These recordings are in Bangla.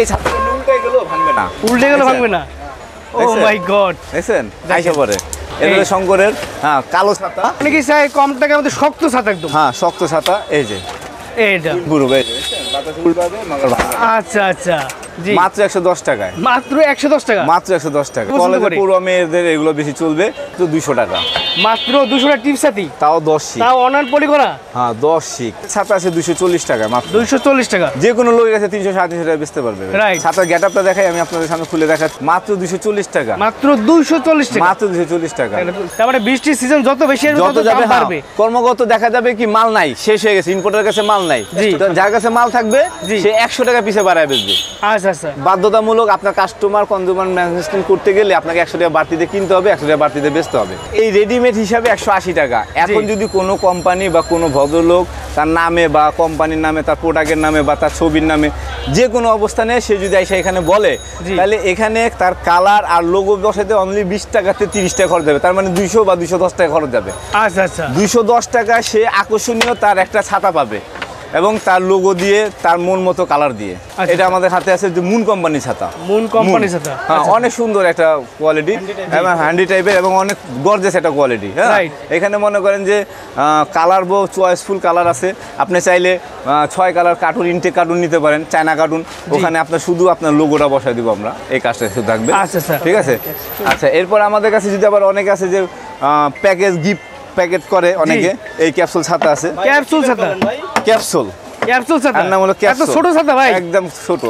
এই ছাতা উল্টে গেলেও ভাঙবে না, ভাঙবে না। ও মাই গড, দেখছেন আইসা পরে এগুলো শঙ্করের কালো ছাতা। মানে কি চাই কম টাকার মধ্যে শক্ত ছাতা একদম? শক্ত ছাতা, এই যে এইটা পুরো বাতাস উল্টাবে মগর ভাঙবে। আচ্ছা আচ্ছা, জি মাত্র 110 টাকায়, মাত্র 110 টাকা, মাত্র 110 টাকা। কলেজে পুরো মেয়েদের এগুলো বেশি চলবে, তো 200 টাকা মাত্র। 200 টাকা টিপ ছাতি, তাও 10 শিক, তাও অনার পলি করা। 10 শিক ছাতা আছে 240 টাকা মাত্র। 240 টাকা, যে কোনো লোকের কাছে 300 350 টাকা বেচতে পারবে। রাইট। ছাতার গেটআপটা দেখাই আমি আপনাদের সামনে খুলে দেখাচ্ছি। মাত্র 240 টাকা, মাত্র 240 টাকা, মাত্র 240 টাকা। তার মানে বৃষ্টির সিজন যত বেশি আসবে যত তত যাবে দাম বাড়বে। কর্মগত দেখা যাবে কি মাল নাই, শেষ হয়ে গেছে, ইম্পোর্টারের কাছে মাল নাই, যার কাছে মাল থাকবে সে 100 টাকা পিছে বাড়ায় বেচবে। আচ্ছা আচ্ছা, বাধ্যতামূলক আপনার কাস্টমার কনজিউমার ম্যানেজমেন্ট করতে গেলে আপনাকে 100 টাকা বাড়তিতে কিনতে হবে, 100 টাকা বাড়তিতে বেচতে হবে। এই রেডিমেড হিসাবে 180 টাকা। এখন যদি কোনো কোম্পানি বা কোনো ভদ্রলোক তার নামে বা কোম্পানির নামে, তার প্রোডাক্টের নামে বা তার ছবির নামে যে কোনো অবস্থানে সে যদি এসে এখানে বলে, তাহলে এখানে তার কালার আর লোগো বসাতে অনলি 20 টাকাতে 30 টাকা খরচ যাবে। তার মানে 200 বা 210 টাকা খরচ যাবে। আচ্ছা আচ্ছা, 210 টাকা সে আকর্ষণীয় তার একটা ছাতা পাবে এবং তার লোগো দিয়ে, তার মন মতো কালার দিয়ে। এটা আমাদের হাতে আছে যে মুন কোম্পানি ছাতা। মুন কোম্পানি ছাতা, অনেক সুন্দর একটা কোয়ালিটি এবং হ্যান্ডি টাইপের এবং অনেক গর্জিয়াস একটা কোয়ালিটি। হ্যাঁ, এখানে মনে করেন যে কালার বো চয়েসফুল কালার আছে। আপনি চাইলে 6 কালার কার্টুন, ইনটেক কার্টুন নিতে পারেন, চায়না কার্টুন। ওখানে আপনার শুধু আপনার লোগোটা বসাই দিব আমরা, এই কাজটা শুধু থাকবে। আচ্ছা, ঠিক আছে। আচ্ছা, এরপর আমাদের কাছে যদি আবার অনেকে আছে যে প্যাকেজ গিফট প্যাকেট করে অনেকে, এই ক্যাপসুল ছাতা আছে। ক্যাপসুল ছাতা, ক্যাপসুল ছাতা, নাম হলো ক্যাপসুল। এত ছোট ছাতা ভাই, একদম ছোট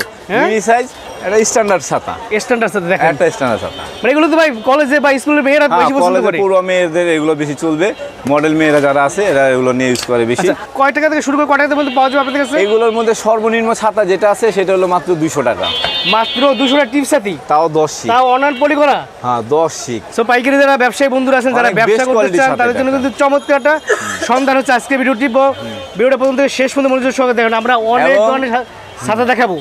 মিনি সাইজ, এটা স্ট্যান্ডার্ড ছাতা। স্ট্যান্ডার্ড ছাতা দেখেন, একটা স্ট্যান্ডার্ড ছাতা। মানে এগুলো তো ভাই কলেজে বা স্কুলের মেয়েরা বেশি পছন্দ করে। পুরো মেয়েদের এগুলো বেশি চলবে, মডেল মেয়েরা যারা আছে এরা এগুলো নিয়ে ইউজ করে বেশি। কয় টাকা থেকে শুরু করে কয় টাকা পর্যন্ত পাওয়া যাবে আপনাদের কাছে? এগুলোর মধ্যে সর্বনিম্ন ছাতা যেটা আছে সেটা হলো মাত্র 200 টাকা, মাত্র 200 টাকা টিপ ছাতি, তাও 10 শিক, তাও অনার পলি করা। 10 শিক। সো পাইকারি যারা ব্যবসায়ী বন্ধুরা আছেন, যারা ব্যবসা করতে চান, তাদের জন্য কিন্তু চমৎকার একটা সন্ধান হচ্ছে আজকে ভিডিওটি। ভিডিওটা পর্যন্ত শেষ পর্যন্ত মনোযোগ সহকারে দেখেন। আমরা অনেক ধরনের ছাতা দেখাবো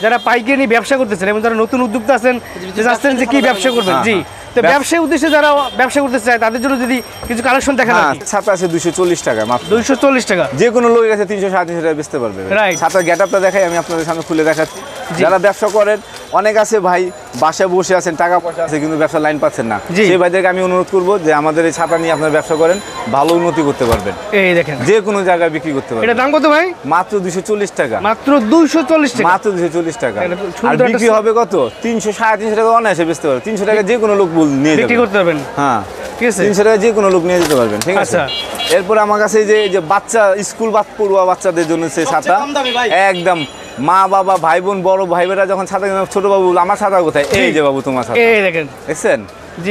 যারা পাইকারি নিয়ে ব্যবসা করতেছেন এবং যারা নতুন উদ্যোক্তা আছেন, যে চাচ্ছেন যে কি ব্যবসা করবেন। জি, তো ব্যবসায়ী উদ্দেশ্যে যারা ব্যবসা করতে চায় তাদের জন্য যদি কিছু কালেকশন দেখান। ছাতা আছে 240 টাকা মাত্র, 240 টাকা। যে কোনো লোকের কাছে 300 350 টাকা বেচতে পারবে। ছাতার গেটআপটা দেখাই আমি আপনাদের সামনে খুলে দেখাচ্ছি। যারা ব্যবসা করেন, অনেক আছে ভাই বাসায় বসে আছেন, টাকা পয়সা আছে কিন্তু ব্যবসা লাইন পাচ্ছেন না, সেই ভাইদেরকে আমি অনুরোধ করবো যে আমাদের এই ছাতা নিয়ে আপনার ব্যবসা করেন, ভালো উন্নতি করতে পারবেন। এই দেখেন, যে কোনো জায়গায় বিক্রি করতে পারবেন। এটা দাম কত ভাই? মাত্র 240 টাকা, মাত্র 240 টাকা, মাত্র 240 টাকা। আর বিক্রি হবে কত? 300 350 টাকা অনায়াসে বেচতে পারবেন। 300 টাকা যে কোনো লোক নিয়ে বিক্রি করতে পারবেন। হ্যাঁ, ঠিক আছে, 300 টাকা যে কোনো লোক নিয়ে যেতে পারবেন। ঠিক আছে। এরপর আমার কাছে যে বাচ্চা স্কুল পড়ুয়া বাচ্চাদের জন্য সেই ছাতা একদম মা বাবা ভাই বোন বড় ভাই বোনেরা যখন ছাতা, ছোট বাবু আমার ছাতা কোথায়, এই যে বাবু তোমার ছাতা, এই দেখেন, দেখছেন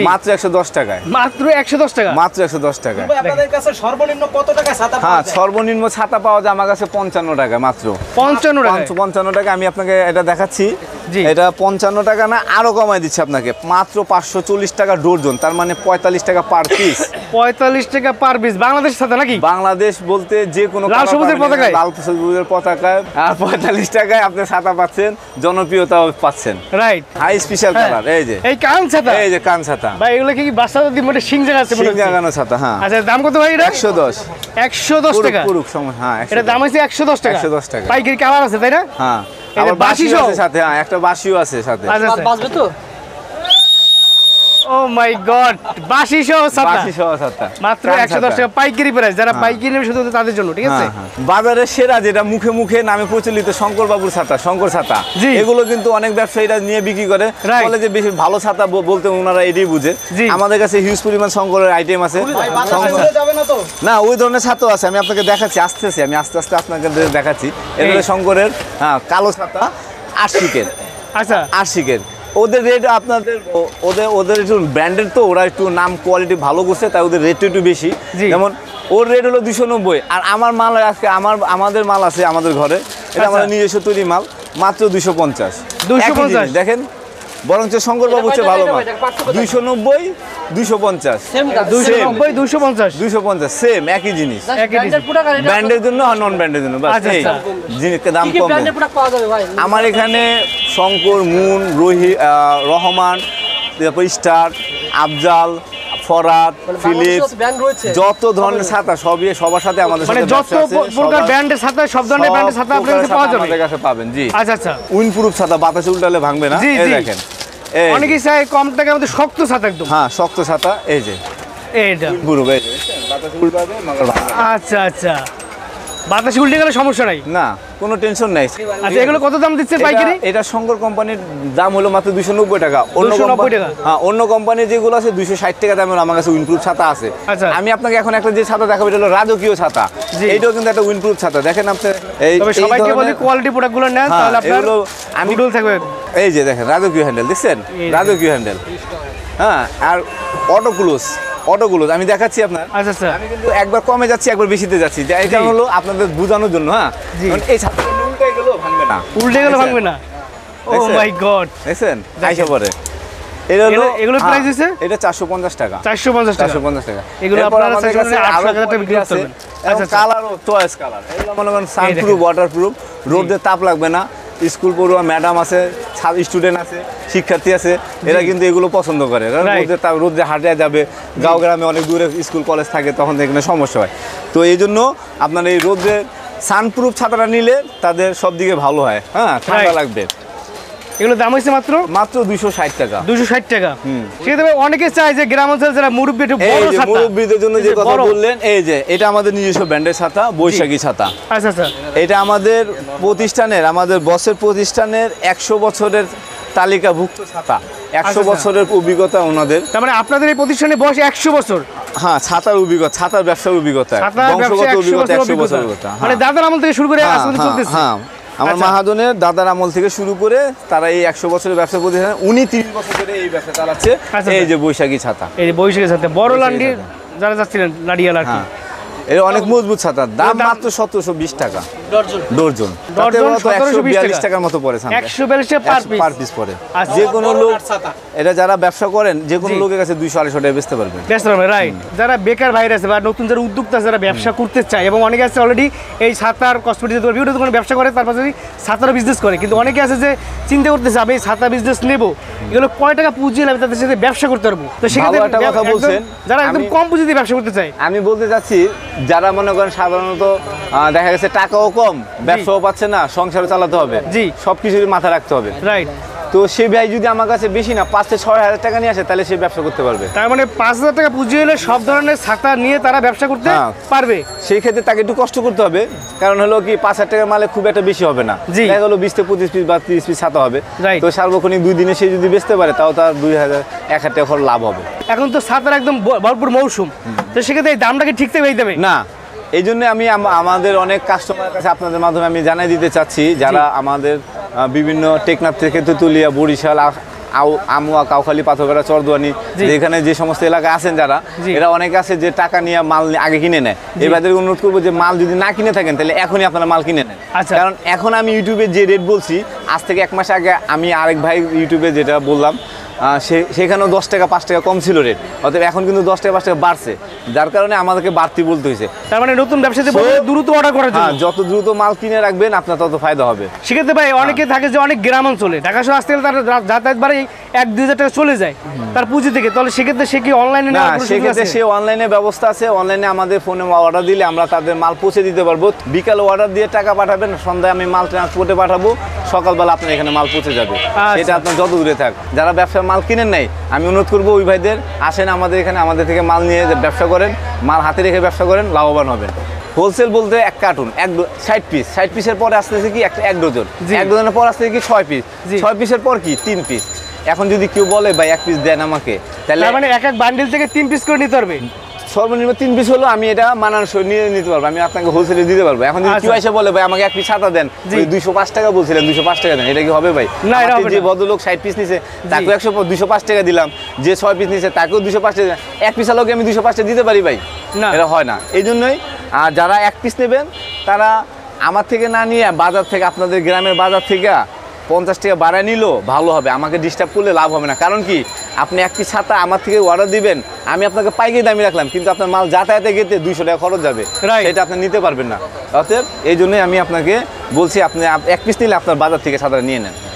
মাত্র 110 টাকায়, মাত্র 110 টাকা, মাত্র 110 টাকা। আপনাদের কাছে সর্বনিম্ন কত টাকা ছাতা পাওয়া যায়? সর্বনিম্ন ছাতা পাওয়া যায় আমার কাছে 55 টাকা, মাত্র 55 টাকা। আমি আপনাকে এটা দেখাচ্ছি, এটা 55 টাকা না, আরো কমাই দিচ্ছি আপনাকে, মাত্র 540 টাকা ডর্জন, তার মানে 45 টাকা পার পিস। 45 টাকা পার পিস। বাংলাদেশ ছাতা নাকি? বাংলাদেশ বলতে যে কোনো লাল সবুজের পতাকায়, লাল সবুজের পতাকায়। আর 45 টাকায় আপনি ছাতা পাচ্ছেন, জনপ্রিয়তাও পাচ্ছেন। Right, high special colour. এই যে এই কান ছাতা, এই যে কান ছাতা ভাই, এগুলো কি বাচ্চাদের দিন মানে সিং জায়গা আছে, সিং জায়গানো ছাতা। হ্যাঁ, আচ্ছা, দাম কত ভাই এটা? 110 টাকা পুরো সময়। হ্যাঁ, এটা দাম হচ্ছে 110 টাকা, 110 টাকা। পাইকারি কালার আছে তাই না? হ্যাঁ, আবার বাসিও আছে সাথে। হ্যাঁ, একটা বাসিও আছে সাথে। আচ্ছা, বাসবে তো। ও মাই গড, বাসি সহ ছাতা মাত্র 110 টাকা পাইকারি প্রাইস। যারা পাইকারি নেবে শুধু তাদের জন্য। ঠিক আছে। বাজারের সেরা যেটা মুখে মুখে নামে প্রচলিত শঙ্কর বাবুর ছাতা, শঙ্কর ছাতা, এগুলো কিন্তু অনেক ব্যবসায়ীরা নিয়ে বিক্রি করে, বলে যে বেশি ভালো ছাতা বলতে ওনারা এটাই বুঝে। আমাদের কাছে হিউজ পরিমাণ শঙ্করের আইটেম আছে। না, ওই ধরনের ছাতা আছে, আমি আপনাকে দেখাচ্ছি, আমি আস্তে আস্তে আপনাকে দেখাচ্ছি। এগুলো শঙ্করের কালো ছাতা, আশিকের। আচ্ছা, আশিকের ওদের রেট আপনাদের ওদের একটু ব্র্যান্ডেড, তো ওরা একটু নাম কোয়ালিটি ভালো করছে, তাই ওদের রেট একটু বেশি। যেমন ওর রেট হলো 290, আর আমার মাল আজকে আমাদের মাল আছে আমাদের ঘরে, এটা আমাদের নিজস্ব তৈরি মাল, মাত্র 250। দেখেন, বরঞ্চ শঙ্কর বাবু হচ্ছে ভালো মাল। 290 250 সেম একই জিনিস, ব্র্যান্ডের জন্য আর নন ব্র্যান্ডের জন্য জিনিসের দাম কম। আমার এখানে শঙ্কর, মুন, রহমান, তারপর স্টার, আফজাল, ফরাত, ফিলিপস, যত ধরনের ছাতা সবই সবার সাথে আমাদের মানে সাথে যত প্রকার ব্র্যান্ডের ছাতা, সব ধরনের ব্র্যান্ডের ছাতা আপনাদের কাছে পাওয়া যাবে। আমাদের কাছে পাবেন জি। আচ্ছা আচ্ছা, উইন্ডপ্রুফ ছাতা, বাতাসে উল্টালে ভাঙবে না। এই দেখেন, অনেকেই চাই কম টাকার মধ্যে শক্ত ছাতা একদম। হ্যাঁ, শক্ত ছাতা, এই যে এইটা উইন্ডপ্রুফ, এই যে বাতাসে উল্টাবে মাগর ভাঙবে না। আচ্ছা আচ্ছা, বাতাসে উল্টে গেলে সমস্যা নাই না, কোনো টেনশন নাই। আচ্ছা, এগুলো কত দাম দিচ্ছেন পাইকারি? এটা শঙ্কর কোম্পানির দাম হলো মাত্র 290 টাকা। 290 টাকা? হ্যাঁ, অন্য কোম্পানির যেগুলো আছে 260 টাকা দামের আমার কাছে উইন্ডপ্রুফ ছাতা আছে। আচ্ছা, আমি আপনাকে এখন একটা যে ছাতা দেখাবো এটা হলো রাজকীয় ছাতা। এইটাও কিন্তু একটা উইন্ডপ্রুফ ছাতা। দেখেন আপনি, তবে সবাইকে বলি কোয়ালিটি প্রোডাক্টগুলো নেন, তাহলে আপনার আমি ডুল থাকবে। এই যে দেখেন রাজকীয় হ্যান্ডেল, দেখছেন রাজকীয় হ্যান্ডেল। হ্যাঁ, আর অটো ক্লোজ আমি দেখাচ্ছি আপনার। আচ্ছা আচ্ছা, আমি কিন্তু একবার কমে যাচ্ছি, একবার বেশিতে যাচ্ছি, এই কারণ হলো আপনাদের বোঝানোর জন্য। হ্যাঁ, এই ছাতাটা উল্টে গেল ভাঙবে না, ভাঙবে না। ও মাই গড, দেখছেন আইসা পরে। এগুলো প্রাইস দিছে এটা 450 টাকা। 450 টাকা। এগুলো আপনারা 8,000 টাকা বিক্রি করতে পারবেন। আচ্ছা, কালারও চয়েস কালার। এগুলো মনে করেন সানপ্রুফ, ওয়াটারপ্রুফ, রোদে তাপ লাগবে না। স্কুল পড়ুয়া ম্যাডাম আছে, স্টুডেন্ট আছে, শিক্ষার্থী আছে, এরা কিন্তু এগুলো পছন্দ করে। রোদে হাঁটে যাবে, গাঁও গ্রামে অনেক দূরে স্কুল কলেজ থাকে, তখন এখানে সমস্যা হয়। তো এই জন্য আপনার এই রোদে সানপ্রুফ ছাতাটা নিলে তাদের সব দিকে ভালো হয়। হ্যাঁ, ঠান্ডা লাগবে। এগুলো দাম হচ্ছে মাত্র 260 টাকা। 260 টাকা। সেক্ষেত্রে অনেকে চায় যে গ্রাম অঞ্চলে যারা মুরব্বী, একটু বড় ছাতা, মুরব্বীদের জন্য যে কথা বললেন, এই যে এটা আমাদের নিজস্ব ব্র্যান্ডের ছাতা, বৈশাখী ছাতা। আচ্ছা আচ্ছা, এটা আমাদের বসের প্রতিষ্ঠানের 100 বছরের তালিকাভুক্ত ছাতা। 100 বছরের অভিজ্ঞতা ওনাদের। তার মানে আপনাদের এই প্রতিষ্ঠানে বয়স 100 বছর? হ্যাঁ, ছাতার অভিজ্ঞতা, ছাতার ব্যবসার অভিজ্ঞতা, বংশগত অভিজ্ঞতা 100 বছর অভিজ্ঞতা। মানে দাদার আমল থেকে শুরু করে আজ পর্যন্ত চলতেছে। হ্যাঁ, আমার মাহাজনের দাদার আমল থেকে শুরু করে তারা এই 100 বছরের ব্যবসা প্রতিষ্ঠান, উনি 30 বছর ধরে এই ব্যবসা চালাচ্ছে। এই যে বৈশাখী ছাতা, এই যে বৈশাখী ছাতা, বড় লান্ডি যারা যাচ্ছিলেন লাডিয়াল আর কি, এটা অনেক মজবুত ছাতা। দাম মাত্র 1720 টাকা ডর্জন। 142 টাকার মতো পড়ে। 142 টাকা পার পিস পড়ে। যে কোনো লোক, এটা যারা ব্যবসা করেন, যে কোনো লোকের কাছে 200-250 টাকা বেচতে পারবে। রাইট। যারা বেকার ভাইরা আছে বা নতুন যারা উদ্যোক্তা, যারা ব্যবসা করতে চায়, এবং অনেকে আছে অলরেডি এই ছাতার কসমেটিক্স দোকান, বিভিন্ন দোকানে ব্যবসা করে, তার পাশাপাশি ছাতারও বিজনেস করে, কিন্তু অনেকে আছে যে চিন্তা করতেছে আমি ছাতা বিজনেস নেব, এগুলো কয় টাকা পুঁজি আমি তাদের সাথে ব্যবসা করতে পারবো। তো সেক্ষেত্রে কথা বলছেন, যারা একদম কম পুঁজি দিয়ে ব্যবসা করতে চায়, আমি বলতে চাচ্ছি যারা মনে করেন সাধারণত দেখা গেছে টাকাও কম, ব্যবসাও পাচ্ছে না, সংসারও চালাতে হবে, সবকিছুই মাথায় রাখতে হবে। রাইট। তো সে ভাই যদি আমার কাছে বেশি না 5-6 হাজার টাকা নিয়ে আসে, তাহলে সে ব্যবসা করতে পারবে। তার মানে 5,000 টাকা পুঁজি হলে সব ধরনের ছাতা নিয়ে তারা ব্যবসা করতে পারবে। সেই ক্ষেত্রে তাকে একটু কষ্ট করতে হবে, কারণ হলো কি 5,000 টাকার মালে খুব একটা বেশি হবে না। দেখা গেলো 20-25 পিস বা 30 পিস ছাতা হবে। তো সার্বক্ষণিক 2 দিনে সে যদি বেচতে পারে, তাও তার 2,000-1,000 টাকা লাভ হবে। এখন তো ছাতার একদম ভরপুর মৌসুম, তো সেক্ষেত্রে এই দামটাকে ঠিক থেকে হয়ে যাবে না। এই জন্য আমি আমাদের অনেক কাস্টমারের কাছে আপনাদের মাধ্যমে আমি জানাই দিতে চাচ্ছি, যারা আমাদের বিভিন্ন টেকনাফ থেকে তেঁতুলিয়া, বরিশাল, আমুয়া, কাউখালী, পাথরঘাটা, চরদুয়ানি, যেখানে যে সমস্ত এলাকায় আছেন যারা, এরা অনেকে আছে যে টাকা নিয়ে মাল আগে কিনে নেয়। এবারে অনুরোধ করবো যে মাল যদি না কিনে থাকেন, তাহলে এখনই আপনারা মাল কিনে নেন। কারণ এখন আমি ইউটিউবে যে রেট বলছি, আজ থেকে 1 মাস আগে আমি আরেক ভাই ইউটিউবে যেটা বললাম, সেখানেও 10 টাকা 5 টাকা কম ছিল রেট, অতএব এখন কিন্তু 10 টাকা 5 টাকা বাড়ছে, যার কারণে আমাদেরকে বাড়তি বলতে হয়েছে। তার মানে নতুন ব্যবসাতে দ্রুত অর্ডার করার জন্য যত দ্রুত মাল কিনে রাখবেন আপনার তত ফায়দা হবে। সেক্ষেত্রে ভাই অনেকে থাকে যে অনেক গ্রাম অঞ্চলে, ঢাকা শহর আসতে গেলে তার যাতায়াত বাড়ে 1-2 হাজার টাকা চলে যায় তার পুঁজি থেকে, তাহলে সেক্ষেত্রে সে কি অনলাইনে না? সেক্ষেত্রে সে অনলাইনে ব্যবস্থা আছে, অনলাইনে আমাদের ফোনে অর্ডার দিলে আমরা তাদের মাল পৌঁছে দিতে পারবো। বিকালে অর্ডার দিয়ে টাকা পাঠাবেন, সন্ধ্যায় আমি মাল ট্রান্সপোর্টে পাঠাবো, সকালবেলা আপনার এখানে মাল পৌঁছে যাবে। সেটা আপনার যত দূরে থাক। যারা ব্যবসার মাল কিনেন নাই, আমি অনুরোধ করবো ওই ভাইদের আসেন আমাদের এখানে, আমাদের থেকে মাল নিয়ে ব্যবসা করেন, মাল হাতে রেখে ব্যবসা করেন, লাভবান হবেন। হোলসেল বলতে 1 কার্টুন 60 পিস, 60 পিসের পরে আসতেছে কি 1 ডজন, 1 ডজনের পর আসতেছে কি 6 পিস, 6 পিসের পর কি 3 পিস। এখন যদি কেউ বলে ভাই 1 পিস দেন আমাকে, তাহলে মানে এক বান্ডিল থেকে 3 পিস করে নিতে পারবে। সর্বনিম্ন 3 পিস হলো আমি এটা মানানসই নিয়ে নিতে পারবো, আমি আপনাকে হোলসেলে দিতে পারবো। এখন যদি কেউ এসে বলে ভাই আমাকে 1 পিস ছাতা দেন, 205 টাকা বলছিলেন, 205 টাকা দেন, এটা কি হবে ভাই? যে ভদ্রলোক 60 পিস নিছে তাকে 205 টাকা দিলাম, যে 6 পিস নিছে তাকেও 205 টাকা, 1 পিস আলোকে আমি 205 টাকা দিতে পারি ভাই? না, এটা হয় না। এই জন্যই যারা 1 পিস নেবেন তারা আমার থেকে না নিয়ে বাজার থেকে, আপনাদের গ্রামের বাজার থেকে 50 টাকা বাড়ায় নিলেও ভালো হবে, আমাকে ডিস্টার্ব করলে লাভ হবে না। কারণ কি, আপনি 1 পিস ছাতা আমার থেকে অর্ডার দিবেন, আমি আপনাকে পাইকারি দামে রাখলাম, কিন্তু আপনার মাল যাতায়াতে গেতে 200 টাকা খরচ যাবে, সেটা আপনি নিতে পারবেন না। অতএব এই জন্যই আমি আপনাকে বলছি, আপনি 1 পিস নিলে আপনার বাজার থেকে ছাতাটা নিয়ে নেন।